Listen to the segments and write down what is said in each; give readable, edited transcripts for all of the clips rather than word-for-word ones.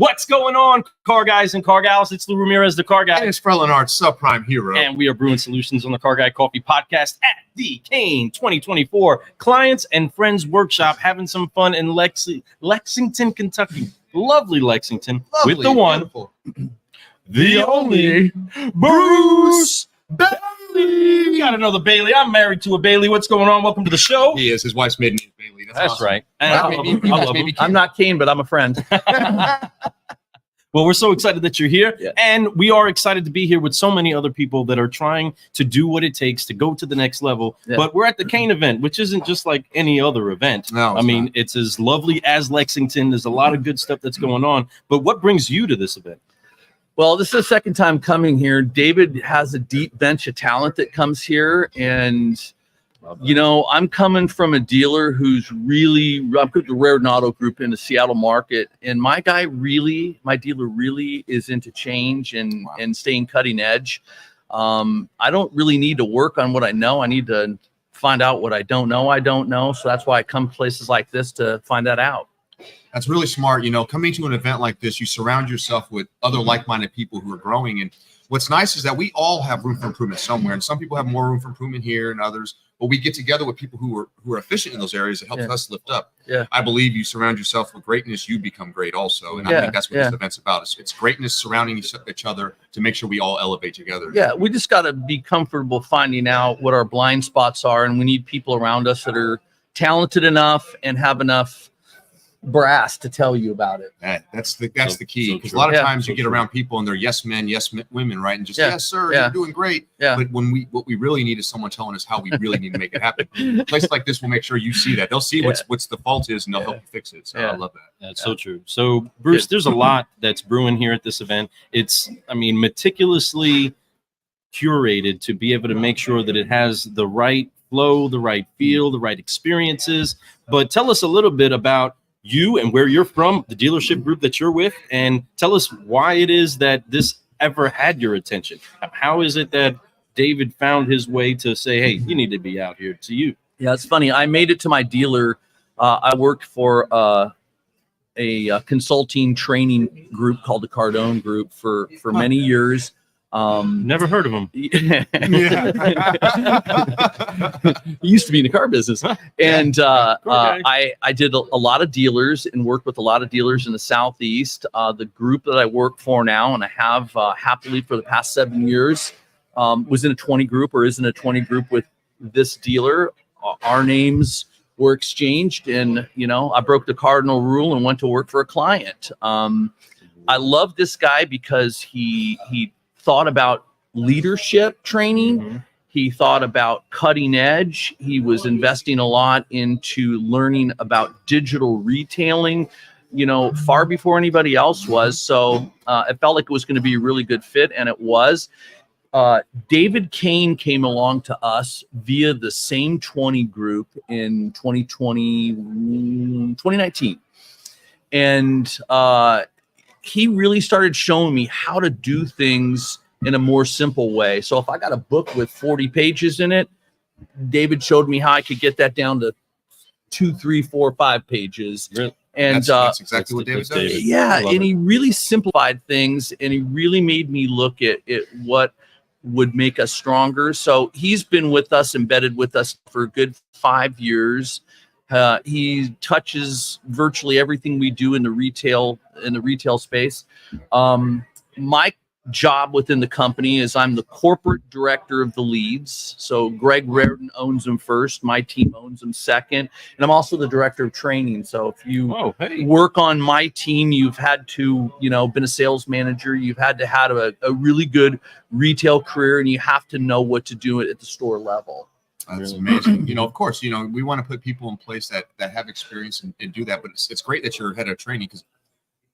What's going on, car guys and car gals? It's Lou Ramirez, the car guy. And it's Frellinard, subprime hero. And we are brewing solutions on the Car Guy Coffee Podcast at the Kain 2024 Clients and Friends Workshop, having some fun in Lexington, Kentucky. Lovely Lexington. Lovely, with the one, beautiful. the only, Bruce Bailey. We got another Bailey. I'm married to a Bailey. What's going on? Welcome to the show. He is. His wife's maiden name is Bailey. That's awesome. right. And I love him. I love him. I'm not Kain, but I'm a friend. Well, we're so excited that you're here, Yeah. and we are excited to be here with so many other people that are trying to do what it takes to go to the next level. Yeah. But we're at the Kain event, which isn't just like any other event. No, I mean, it's as lovely as Lexington. There's a lot of good stuff that's going on. But what brings you to this event? Well, this is the second time coming here. David has a deep bench of talent that comes here, and you know, I'm coming from a dealer who's really, I'm with the Rare Auto Group in the Seattle market, and my dealer really is into change and staying cutting edge. I don't really need to work on what I know. I need to find out what I don't know. So that's why I come to places like this to find that out. That's really smart. You know, coming to an event like this, you surround yourself with other like-minded people who are growing. And what's nice is that we all have room for improvement somewhere. And some people have more room for improvement here and others. But we get together with people who are efficient in those areas. It helps us lift up. Yeah. I believe you surround yourself with greatness, you become great also. And I think that's what this event's about. It's greatness surrounding each other to make sure we all elevate together. Yeah, we just got to be comfortable finding out what our blind spots are. And we need people around us that are talented enough and have enough brass to tell you about it. That's the key, because a lot of times you get around people and they're yes men, yes women, right? And just yes sir, you're doing great. Yeah. But what we really need is someone telling us how we really need to make it happen. A place like this will make sure you see that. They'll see what's the fault is, and they'll help you fix it. So I love that. That's so true. So Bruce, there's a lot that's brewing here at this event. It's, I mean, meticulously curated to be able to make sure that it has the right flow, the right feel, the right experiences. But tell us a little bit about you and where you're from, the dealership group that you're with, and tell us why it is that this ever had your attention. How is it that David found his way to say, hey, you need to be out here to you? Yeah, it's funny. I made it to my dealer. I worked for a consulting training group called the Cardone Group for many years. Never heard of him. He used to be in the car business, and I did a lot of dealers and worked with a lot of dealers in the Southeast. The group that I work for now, and I have happily for the past 7 years, was in a 20 group or is in a 20 group with this dealer. Our names were exchanged, and you know, I broke the cardinal rule and went to work for a client. I love this guy because he thought about leadership training. He thought about cutting edge. He was investing a lot into learning about digital retailing, you know, far before anybody else was. So it felt like it was going to be a really good fit, and it was. David Kain came along to us via the same 20 group in 2019. And he really started showing me how to do things in a more simple way. So if I got a book with 40 pages in it, David showed me how I could get that down to 2, 3, 4, 5 pages. Really? And that's exactly what David does. Yeah, and he really simplified things, and he really made me look at what would make us stronger. So he's been with us, embedded with us for a good 5 years. He touches virtually everything we do in the retail space. My job within the company is I'm the corporate director of the leads. So Greg Raritan owns them first. My team owns them second. And I'm also the director of training. So if you work on my team, you've had to, you know, been a sales manager. You've had to have a really good retail career, and you have to know what to do at the store level. That's amazing. You know, of course, you know, we want to put people in place that have experience and do that. But it's great that you're head of training, because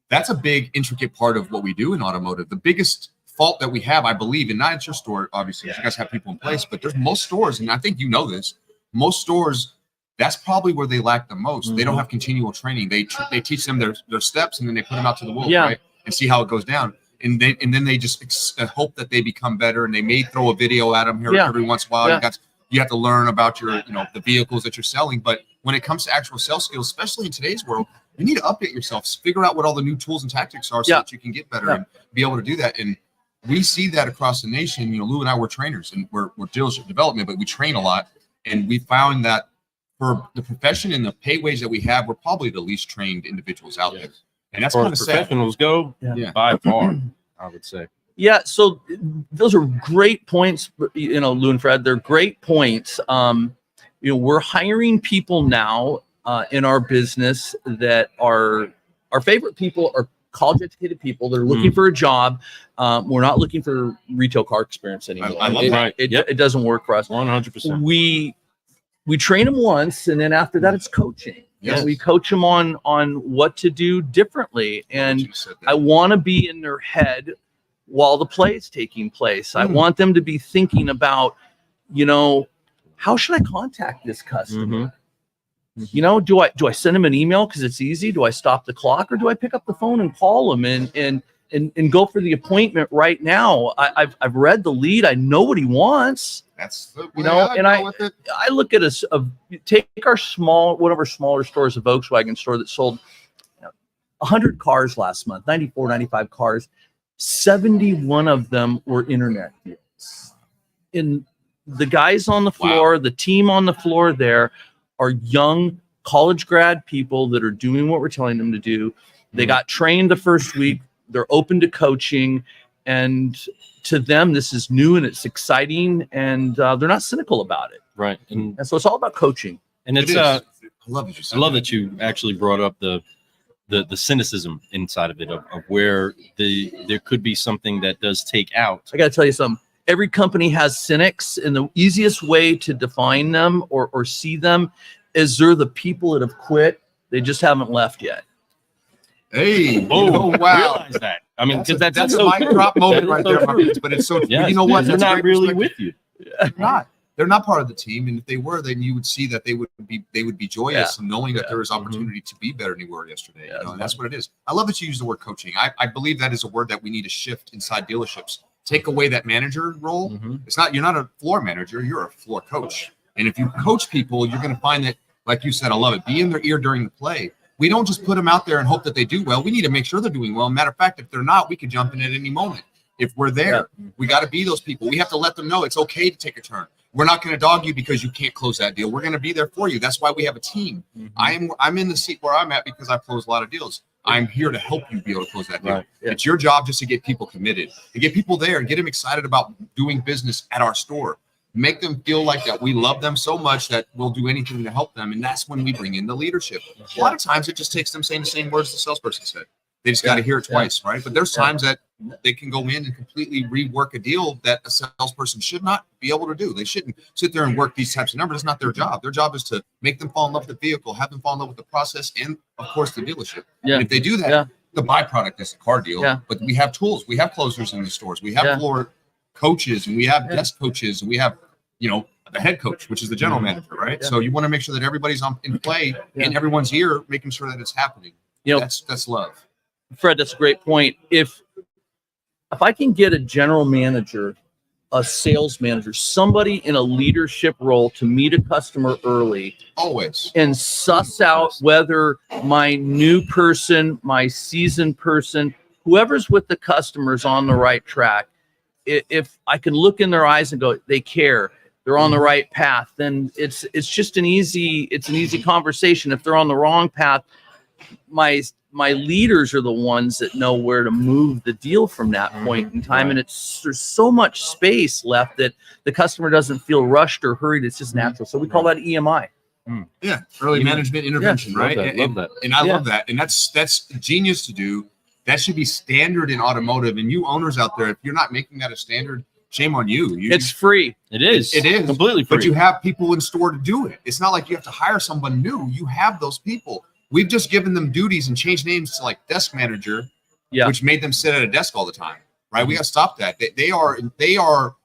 that's a big, intricate part of what we do in automotive. The biggest fault that we have, I believe, and not at your store, obviously, you guys have people in place, but there's most stores, and I think you know this, most stores, that's probably where they lack the most. They don't have continual training. They teach them their steps, and then they put them out to the wolves, right, and see how it goes down. And then they just hope that they become better, and they may throw a video at them here every once in a while. You got You have to learn about your, the vehicles that you're selling. But when it comes to actual sales skills, especially in today's world, you need to update yourself, figure out what all the new tools and tactics are so that you can get better and be able to do that. And we see that across the nation. Lou and I were trainers and we're dealership development, but we train a lot. And we found that for the profession and the pay wage that we have, we're probably the least trained individuals out there. And that's kind of sad. Professionals go by far, I would say. Yeah, so those are great points, Lou and Fred. They're great points. We're hiring people now in our business that are our favorite people are college educated people. They're looking for a job. We're not looking for retail car experience anymore. I love that. It doesn't work for us. 100%. We train them once, and then after that, it's coaching. Yes. We coach them on what to do differently. And I want to be in their head while the play is taking place. I want them to be thinking about, how should I contact this customer? Do I send them an email because it's easy? Do I stop the clock, or do I pick up the phone and call them and go for the appointment right now? I've read the lead. I know what he wants. That's the I look at take one of our smaller stores, a Volkswagen store that sold 100 cars last month, 94, 95 cars. 71 of them were internet deals. And the guys on the floor, the team on the floor there are young college grad people that are doing what we're telling them to do. They got trained the first week. They're open to coaching. And to them, this is new and it's exciting. And they're not cynical about it. Right. And so it's all about coaching. And it's I love it. I love that you actually brought up the cynicism inside of it of where there could be something that does take out. I got to tell you something. Every company has cynics, and the easiest way to define them or see them is they're the people that have quit. They just haven't left yet. Hey! Wow! Realize that. I mean, because that's a so mic drop moment right there, but it's so. Yes, you know what? They're not really with you. They're not. They're not part of the team, and if they were, then you would see that they would be joyous and knowing that there is opportunity to be better than you were yesterday. And that's what it is. I love that you use the word coaching. I believe that is a word that we need to shift inside dealerships. Take away that manager role. You're not a floor manager. You're a floor coach. And if you coach people, you're going to find that, like you said, I love it. Be in their ear during the play. We don't just put them out there and hope that they do well. We need to make sure they're doing well. Matter of fact, if they're not, we could jump in at any moment. If we're there, we got to be those people. We have to let them know it's okay to take a turn. We're not going to dog you because you can't close that deal. We're going to be there for you. That's why we have a team. I'm in the seat where I'm at because I've closed a lot of deals. I'm here to help you be able to close that deal. Right. Yeah. It's your job just to get people committed, to get people there and get them excited about doing business at our store. Make them feel like that we love them so much that we'll do anything to help them. And that's when we bring in the leadership. A lot of times it just takes them saying the same words the salesperson said. They just got to hear it twice, right? But there's times that they can go in and completely rework a deal that a salesperson should not be able to do. They shouldn't sit there and work these types of numbers. It's not their job. Their job is to make them fall in love with the vehicle, have them fall in love with the process, and of course the dealership. And if they do that, the byproduct is the car deal. But we have tools. We have closers in the stores. We have floor coaches, and we have desk coaches, and we have, the head coach, which is the general manager, right? So you want to make sure that everybody's in play in everyone's ear, making sure that it's happening. That's love. Fred, that's a great point. If I can get a general manager, a sales manager, somebody in a leadership role to meet a customer early, always, and suss out whether my new person, my seasoned person, whoever's with the customer is on the right track. If I can look in their eyes and go, they care, they're on the right path, then it's just an easy conversation. If they're on the wrong path, my leaders are the ones that know where to move the deal from that point in time. And there's so much space left that the customer doesn't feel rushed or hurried. It's just natural. So we call that EMI. Yeah. Early management intervention, right? Love that. And I love that. And that's genius to do. That should be standard in automotive. And you owners out there, if you're not making that a standard, shame on you. It's free. It is. It is completely free. But you have people in store to do it. It's not like you have to hire someone new. You have those people. We've just given them duties and changed names to like desk manager, which made them sit at a desk all the time, right? We got to stop that. They are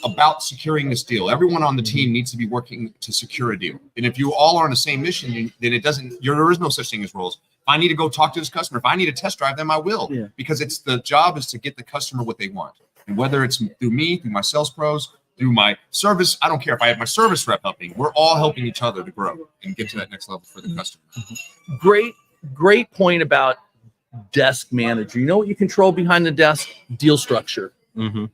about securing this deal. Everyone on the team needs to be working to secure a deal. And if you all are on the same mission, then there is no such thing as roles. If I need to go talk to this customer, if I need to test drive them, I will, because the job is to get the customer what they want. And whether it's through me, through my sales pros, do my service. I don't care if I have my service rep helping. We're all helping each other to grow and get to that next level for the customer. Great point about desk manager. You know what you control behind the desk? Deal structure. Mm-hmm.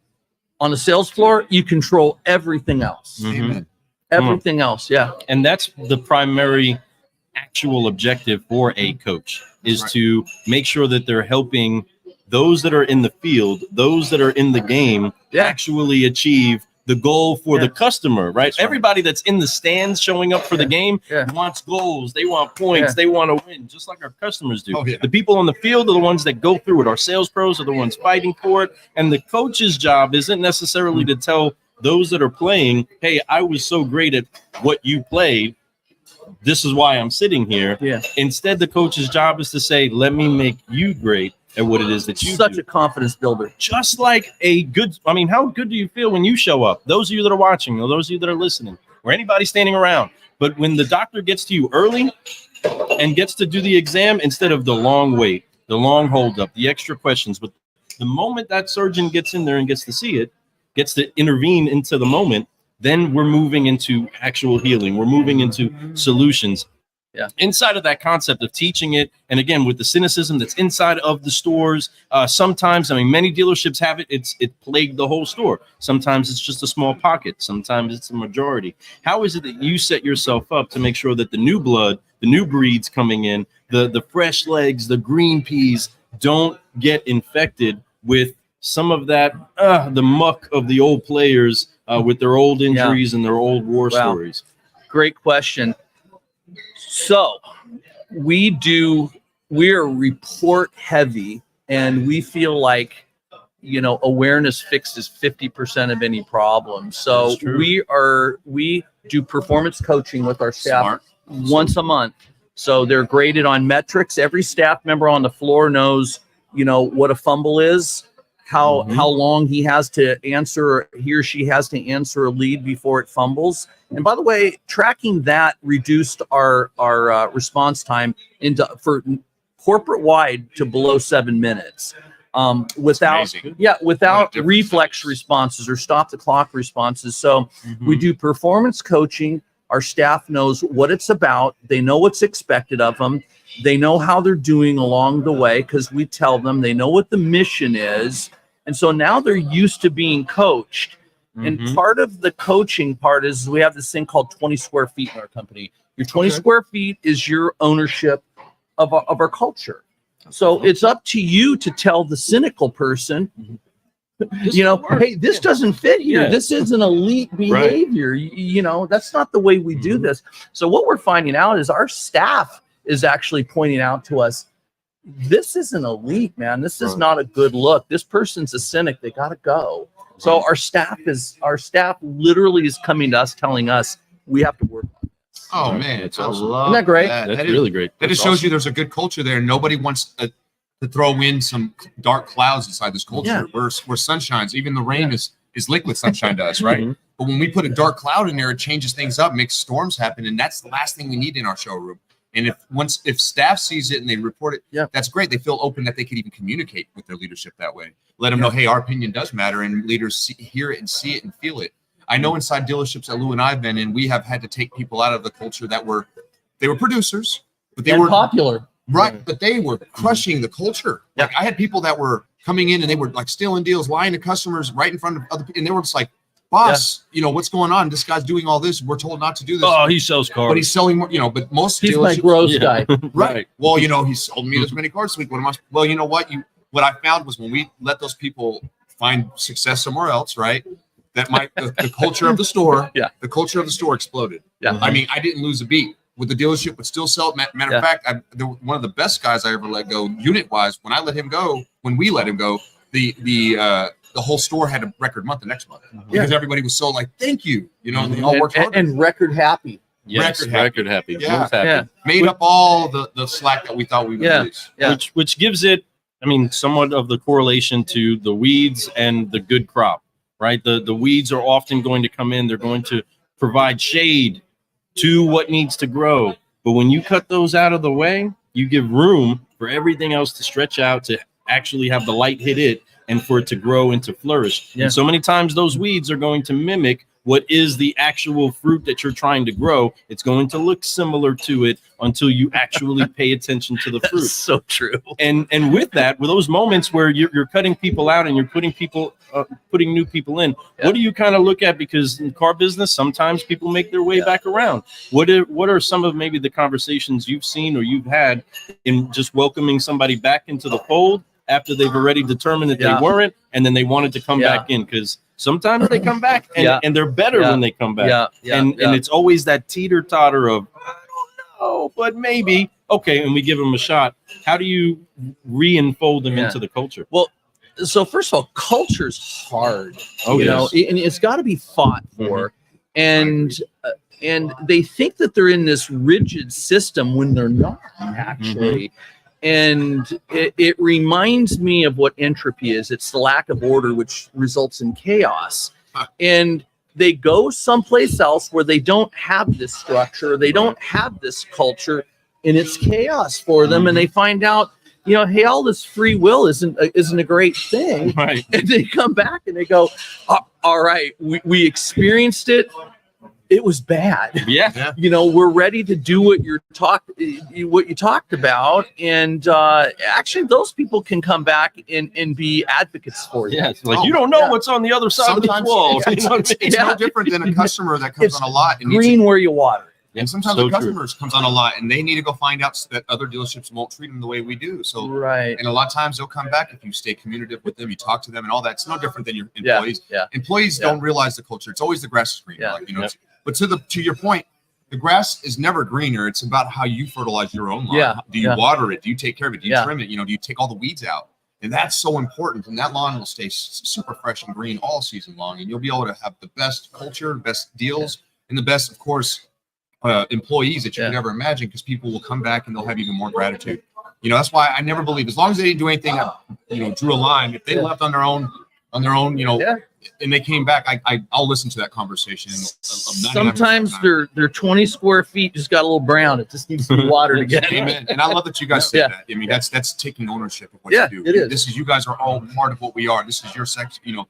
On the sales floor, you control everything else. Amen. Everything else, yeah. And that's the primary actual objective for a coach, is to make sure that they're helping those that are in the field, those that are in the game, actually achieve the goal for the customer, right? Everybody that's in the stands showing up for the game wants goals. They want points. They want to win, just like our customers do. The people on the field are the ones that go through it. Our sales pros are the ones fighting for it. And the coach's job isn't necessarily to tell those that are playing, hey, I was so great at what you played. This is why I'm sitting here. Instead, the coach's job is to say, let me make you great at what it is that you do. Such a confidence builder. Just like how good do you feel when you show up? Those of you that are watching, or those of you that are listening, or anybody standing around. But when the doctor gets to you early and gets to do the exam instead of the long wait, the long hold up, the extra questions. But the moment that surgeon gets in there and gets to see it, gets to intervene into the moment, then we're moving into actual healing. We're moving into solutions. Inside of that concept of teaching it, and again with the cynicism that's inside of the stores, sometimes, many dealerships have it. It plagued the whole store. Sometimes it's just a small pocket. Sometimes it's a majority. How is it that you set yourself up to make sure that the new blood, the new breeds coming in, the fresh legs, the green peas don't get infected with some of that the muck of the old players with their old injuries and their old war stories? Great question. So we're report heavy, and we feel like, awareness fixes 50% of any problem. So we do performance coaching with our staff once a month. So they're graded on metrics. Every staff member on the floor knows, what a fumble is, how long he or she has to answer a lead before it fumbles. And by the way, tracking that reduced our response time for corporate wide to below 7 minutes. Without reflex responses or stop the clock responses. So we do performance coaching. Our staff knows what it's about. They know what's expected of them. They know how they're doing along the way because we tell them. They know what the mission is. And so now they're used to being coached. And part of the coaching part is we have this thing called 20 square feet in our company. Your 20 square feet is your ownership of our culture. So it's up to you to tell the cynical person, hey, this doesn't fit here. This isn't elite behavior. That's not the way we do this. So what we're finding out is our staff is actually pointing out to us, this isn't elite, man. This is not a good look. This person's a cynic. They got to go. So our staff literally is coming to us, telling us we have to work on this. Oh man, it's awesome. Isn't that great? That's really great. That just shows you there's a good culture there. Nobody wants to throw in some dark clouds inside this culture. We're sunshines. Even the rain is liquid sunshine to us, right? But when we put a dark cloud in there, it changes things up, makes storms happen, and that's the last thing we need in our showroom. And if staff sees it and they report it, that's great. They feel open that they could even communicate with their leadership that way. Let them know, hey, our opinion does matter, and leaders hear it and see it and feel it. I know inside dealerships that Lou and I've been in, we have had to take people out of the culture that were producers, but they were popular, right? But they were crushing the culture. Like I had people that were coming in and they were like stealing deals, lying to customers right in front of other people, and they were just like, boss, what's going on? This guy's doing all this. We're told not to do this. Oh, he sells cars. But he's selling more, but most he's my gross guy. Right. Well, he sold me this many cars this week. Well, you know what? What I found was when we let those people find success somewhere else, right? That the culture of the store, the culture of the store exploded. I didn't lose a beat. With the dealership would still sell. Matter of fact, one of the best guys I ever let go unit wise, when we let him go, the whole store had a record month the next month because everybody was so like, thank you. They all worked hard. And record happy. Yes, record happy. Yeah. Made up all the slack that we thought we would lose. Which gives it, somewhat of the correlation to the weeds and the good crop, right? The weeds are often going to come in. They're going to provide shade to what needs to grow. But when you cut those out of the way, you give room for everything else to stretch out, to actually have the light hit it and for it to grow and to flourish. Yeah. And so many times those weeds are going to mimic what is the actual fruit that you're trying to grow. It's going to look similar to it until you actually pay attention to the fruit. That's so true. And with that, with those moments where you're cutting people out and you're putting new people in, Yeah. what do you kind of look at? Because in car business, sometimes people make their way back around. What are some of maybe the conversations you've seen or you've had in just welcoming somebody back into the fold after they've already determined that they weren't, and then they wanted to come back in? Because sometimes they come back and they're better when they come back. And it's always that teeter-totter of, I don't know, but maybe. Okay, and we give them a shot. How do you re-enfold them into the culture? Well, so first of all, culture's hard. Oh, you yes. know, and it's got to be fought for. And they think that they're in this rigid system when they're not actually. And it reminds me of what entropy is. It's the lack of order, which results in chaos. And they go someplace else where they don't have this structure, they don't have this culture, and it's chaos for them. And they find out, you know, hey, all this free will isn't a great thing. Right. And they come back and they go, all right, we experienced it. It was bad. Yeah. You know, we're ready to do what you talked about. And actually, those people can come back and be advocates for you. Yeah, it's like you don't know what's on the other side of the wall. It's no different than a customer that comes on a lot and green where you water. And sometimes the customers comes on a lot and they need to go find out that other dealerships won't treat them the way we do. So right. And a lot of times they'll come back if you stay communicative with them, you talk to them and all that. It's no different than your employees. Yeah. Employees don't realize the culture. It's always the grass is green. Yeah. Like, you know, but to your point, the grass is never greener. It's about how you fertilize your own lawn. Yeah. Do you water it? Do you take care of it? Do you trim it? You know, do you take all the weeds out? And that's so important. And that lawn will stay super fresh and green all season long. And you'll be able to have the best culture, best deals, and the best, of course, employees that you can ever imagine, because people will come back and they'll have even more gratitude. You know, that's why I never believe, as long as they didn't do anything that, you know, drew a line, if they left on their own, you know, and they came back, I'll listen to that conversation. Sometimes they're 20 square feet, just got a little brown. It just needs to be watered again. Amen. And I love that you guys said that. I mean, that's taking ownership of what you do. It is. This is, you guys are all part of what we are. This is your section. You know,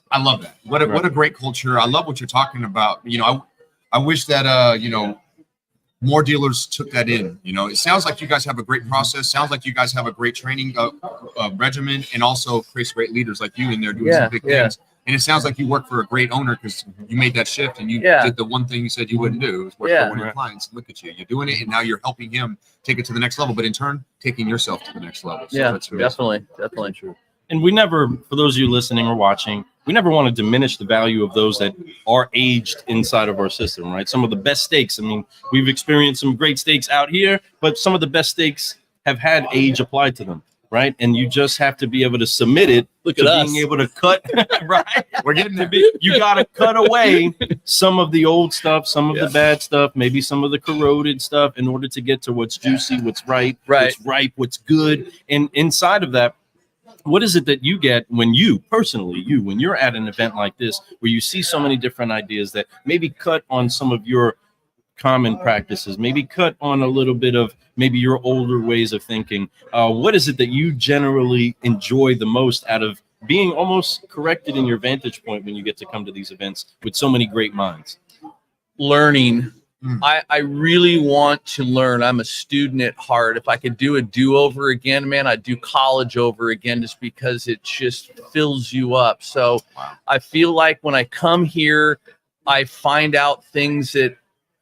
I love that. What a great culture. I love what you're talking about. You know, I wish that you know, more dealers took that in. You know, it sounds like you guys have a great process. Sounds like you guys have a great training regimen, and also creates great leaders like you in there doing some big things. And it sounds like you work for a great owner, because you made that shift and you did the one thing you said you wouldn't do. It was work for one of your clients. Look at you. You're doing it, and now you're helping him take it to the next level, but in turn, taking yourself to the next level. So that's really definitely true. And we never, for those of you listening or watching, we never want to diminish the value of those that are aged inside of our system, right? Some of the best steaks. I mean, we've experienced some great steaks out here, but some of the best steaks have had age applied to them, right? And you just have to be able to submit it to being able to cut, right? We're getting there. You got to cut away some of the old stuff, some of the bad stuff, maybe some of the corroded stuff, in order to get to what's juicy, what's right, what's ripe, what's good. And inside of that, what is it that you get when when you're at an event like this, where you see so many different ideas that maybe cut on some of your common practices, maybe cut on a little bit of maybe your older ways of thinking? What is it that you generally enjoy the most out of being almost corrected in your vantage point when you get to come to these events with so many great minds? Learning. I really want to learn. I'm a student at heart. If I could do a do-over again, man, I'd do college over again, just because it just fills you up. So I feel like when I come here, I find out things that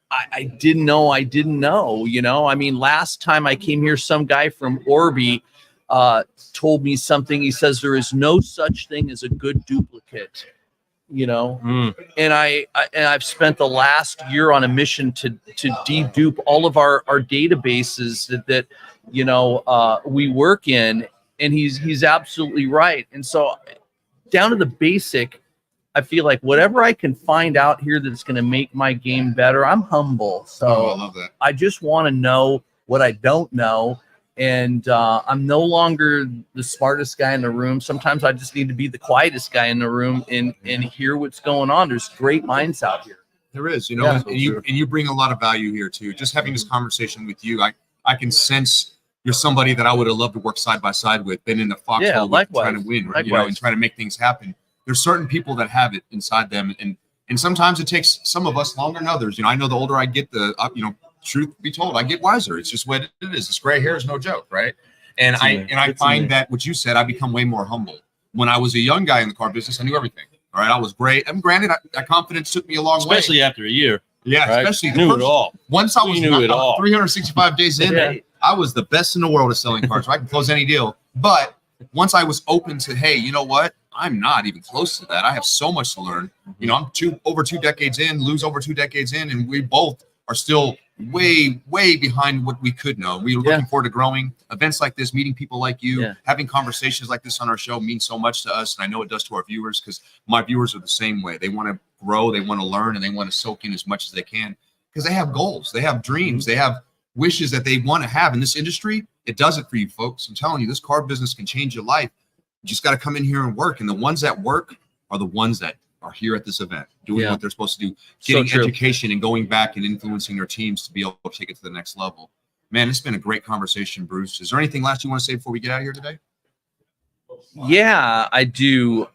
I didn't know I didn't know. You know, I mean, last time I came here, some guy from Orby told me something. He says there is no such thing as a good duplicate. You know, and I've spent the last year on a mission to dedupe all of our databases that you know we work in, and he's absolutely right. And so, down to the basic, I feel like whatever I can find out here that's going to make my game better, I'm humble. So I love that. I just want to know what I don't know. And I'm no longer the smartest guy in the room. Sometimes I just need to be the quietest guy in the room and hear what's going on. There's great minds out here. There is, you know, and you bring a lot of value here too. Just having this conversation with you, I can sense you're somebody that I would have loved to work side by side with, been in the foxhole trying to win, and trying to make things happen. There's certain people that have it inside them, and sometimes it takes some of us longer than others. I know the older I get, truth be told, I get wiser. It's just what it is. This gray hair is no joke, right? And I find that what you said, I become way more humble. When I was a young guy in the car business, I knew everything. All right, I was great. And granted, that confidence took me a long way, especially after a year. Yeah, right? Especially knew it all. Once I was 365 days in, I was the best in the world at selling cars. So I can close any deal. But once I was open to, hey, you know what? I'm not even close to that. I have so much to learn. I'm over 2 decades in, Lou's over 2 decades in, and we both are still way behind what we could know. We're looking forward to growing. Events like this, meeting people like you, having conversations like this on our show means so much to us, and I know it does to our viewers, because my viewers are the same way. They want to grow, they want to learn, and they want to soak in as much as they can, because they have goals, they have dreams, they have wishes that they want to have in this industry. It does it for you folks. I'm telling you, this car business can change your life. You just got to come in here and work, and the ones that work are the ones that are here at this event doing what they're supposed to do, getting education and going back and influencing their teams to be able to take it to the next level. Man, it's been a great conversation, Bruce. Is there anything last you want to say before we get out of here today? Yeah, I do.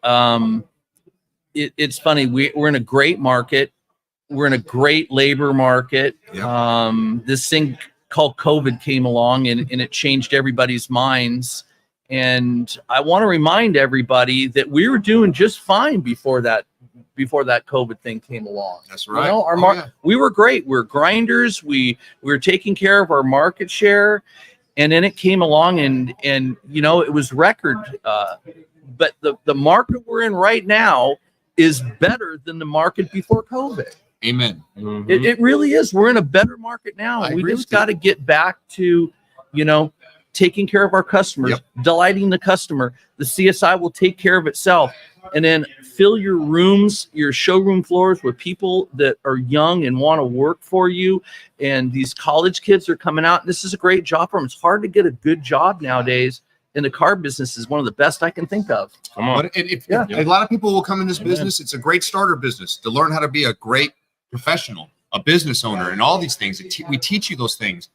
It's funny. We're in a great market. We're in a great labor market. This thing called COVID came along and it changed everybody's minds. And I want to remind everybody that we were doing just fine before that COVID thing came along. That's right. We were great. We're grinders. We were taking care of our market share, and then it came along and it was record. But the market we're in right now is better than the market before COVID. Amen. It really is. We're in a better market now. We just got to get back to, taking care of our customers, delighting the customer. The CSI will take care of itself. And then fill your rooms, your showroom floors with people that are young and want to work for you. And these college kids are coming out. This is a great job for them. It's hard to get a good job nowadays. And the car business is one of the best I can think of. Come on. A lot of people will come in this business. It's a great starter business to learn how to be a great professional, a business owner, and all these things. We teach you those things.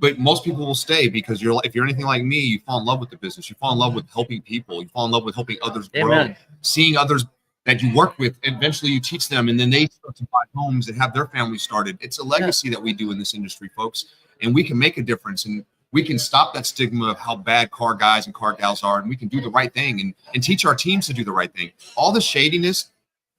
But most people will stay because if you're anything like me, you fall in love with the business. You fall in love with helping people. You fall in love with helping others grow, seeing others that you work with. Eventually you teach them, and then they start to buy homes and have their families started. It's a legacy that we do in this industry, folks, and we can make a difference, and we can stop that stigma of how bad car guys and car gals are, and we can do the right thing and teach our teams to do the right thing. All the shadiness,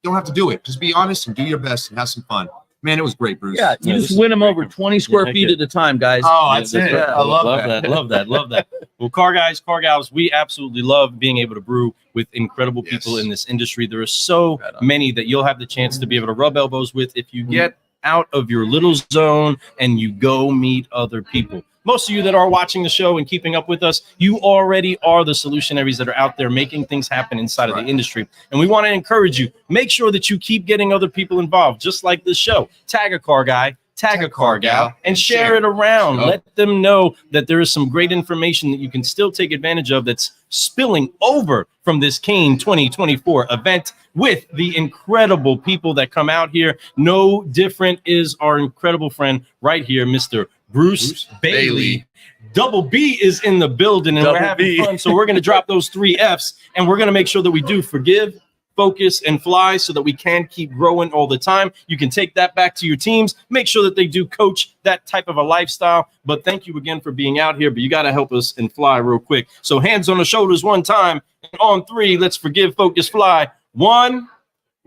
you don't have to do it. Just be honest and do your best and have some fun. Man, it was great, Bruce. Yeah, you just win them over 20 square feet at a time, guys. Oh, that's it. I love that. Love that. Well, car guys, car gals, we absolutely love being able to brew with incredible people in this industry. There are so many that you'll have the chance to be able to rub elbows with if you get out of your little zone and you go meet other people. Most of you that are watching the show and keeping up with us, you already are the solutionaries that are out there making things happen inside of the industry. And we want to encourage you, make sure that you keep getting other people involved, just like this show. Tag a car guy, tag a car gal, and share it around. Let them know that there is some great information that you can still take advantage of that's spilling over from this Kain 2024 event with the incredible people that come out here. No different is our incredible friend right here, Mr. Bruce Bailey. Double B is in the building, and we're having fun. So we're going to drop those 3 F's, and we're going to make sure that we do forgive, focus, and fly so that we can keep growing all the time. You can take that back to your teams. Make sure that they do coach that type of a lifestyle. But thank you again for being out here. But you got to help us and fly real quick. So hands on the shoulders one time. And on 3, let's forgive, focus, fly. 1,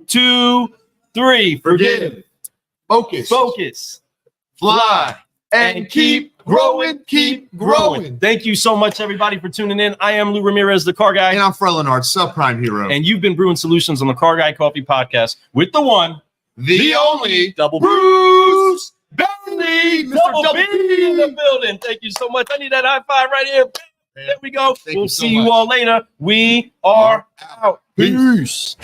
2, 3. Forgive, focus, fly, and keep growing, keep growing. Thank you so much, everybody, for tuning in. I am Lou Ramirez, the Car Guy. And I'm Fred Leonard, Subprime Hero. And you've been brewing solutions on the Car Guy Coffee Podcast with the one, the only, Double Bruce Bailey. Double B in the building. Thank you so much. I need that high five right here. There we go. We'll see you all later. We are out. Peace.